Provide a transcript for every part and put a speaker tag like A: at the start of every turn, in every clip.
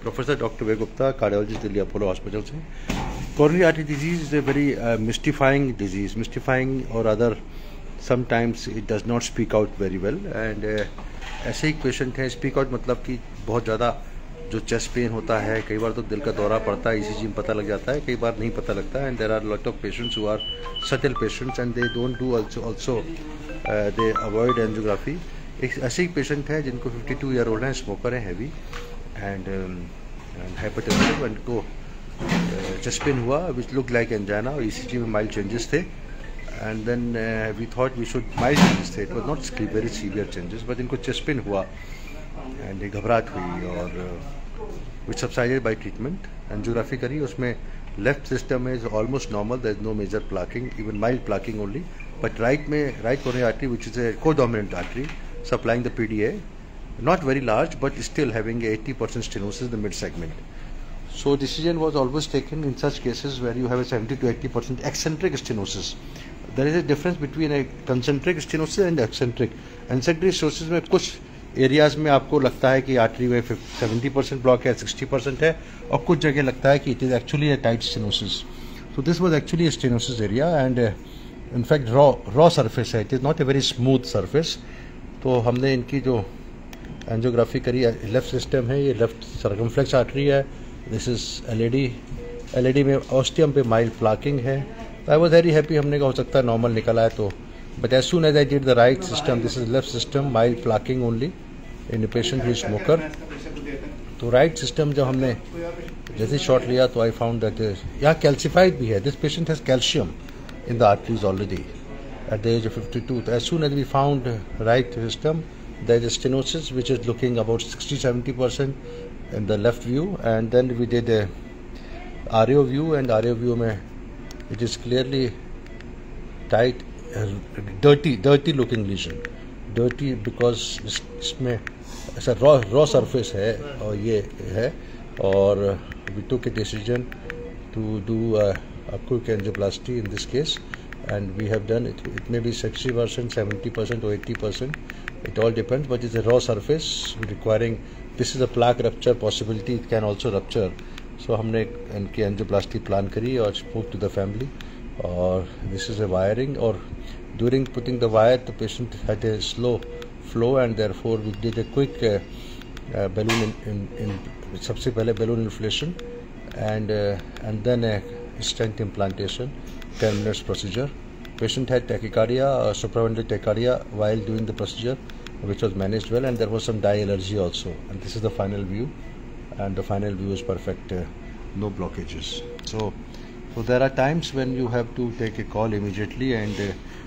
A: Professor Dr. Vivek Gupta, cardiologist, Delhi Apollo Hospital से. Coronary artery disease is a very mystifying disease. Mystifying or rather, sometimes it does not speak out very well. And ऐसे एक patient है, speak out मतलब कि बहुत ज़्यादा जो chest pain होता है, कई बार तो दिल का दौरा पड़ता है, ईसीजी में पता लग जाता है, कई बार नहीं पता लगता है. And there are lot of patients who are subtle patients and they don't do also they avoid angiography. एक ऐसे ही पेशेंट है जिनको 52 ईयर ओल्ड है, स्मोकर है, हैवी एंड हाइपरटेंसिव, एंड को चेस्ट पेन हुआ विच लुक लाइक एंजाइना और ईसीजी में माइल्ड चेंजेस थे. And then we thought we should mild changes थे, it was not very severe changes, but इनको chest pain हुआ and घबराहट हुई और which subsided by treatment. Angiography करी, उसमें left system is almost normal, there is no major plaquing, even mild plaquing only. But right में, right coronary artery which is a co-dominant artery supplying the PDA, not very large but still having 80% stenosis in the mid segment. So decision was always taken in such cases where you have a 70 to 80% eccentric stenosis. There is a difference between a concentric stenosis and eccentric. Eccentric stenosis में कुछ areas में आपको लगता है कि artery में 70% block है, 60% है, और कुछ जगह लगता है कि it is actually a tight stenosis. So this was actually a stenosis area and in fact raw surface है, it is not a very smooth surface. तो हमने इनकी जो एंजियोग्राफी करी, लेफ्ट सिस्टम है, ये लेफ्ट सर्कमफ्लेक्स आर्टरी है, this is LED में ऑस्टियम पे माइल्ड प्लाकिंग है. आई वाज वेरी हैप्पी, हमने कहा हो सकता है नॉर्मल निकला है तो. But as soon as I did the right system, this is left system, mild plaquing only in patient who is smoker. तो राइट सिस्टम जब हमने जैसे शॉट लिया तो आई फाउंड दैट यहाँ कैल्सिफाइड भी है. This patient has calcium in the arteries already at the age of 52. As soon as we found right system, there is a stenosis which is looking about 60-70% in the left view, and then we did a RO view, and RO view mein it is clearly tight, dirty looking lesion. Dirty because इसमें ऐसा raw surface है और ये है, और we took a decision to do a quick angioplasty in this case. And we have done it. It may be 60%, 70% or 80%. It all depends, but it's a raw surface requiring. This is a plaque rupture possibility. It can also rupture. So हमने इनकी angioplasty plan करी और spoke to the family. और this is a wiring. और during putting the wire, the patient had a slow flow, and therefore we did a quick balloon in सबसे पहले balloon inflation, and then a stent implantation. 10 minutes procedure. Patient had tachycardia, supraventricular tachycardia while doing the procedure, which was managed well, and there was some dye allergy also. And this is the final view, and the final view is perfect, no blockages. So there are times when you have to take a call immediately, and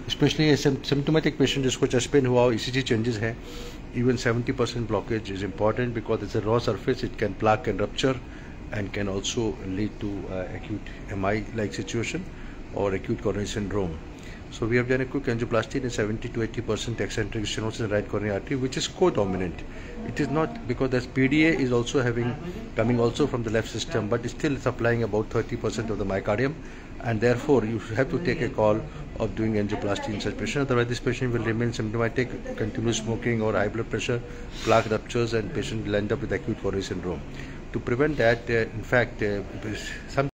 A: especially a symptomatic patient जिसको chest pain हुआ हो, ECG changes है, even 70% blockage is important because it's a raw surface. It can plaque and rupture, and can also lead to acute MI-like situation or acute coronary syndrome. So we have done a quick angioplasty in 70 to 80% eccentric stenosis in right coronary artery, which is co-dominant. It is not because the PDA is also coming also from the left system, but it's still supplying about 30% of the myocardium, and therefore you have to take a call of doing angioplasty in such patient. Otherwise, this patient will remain symptomatic, continuous smoking or high blood pressure, plaque ruptures, and patient will end up with acute coronary syndrome. To prevent that, in fact, some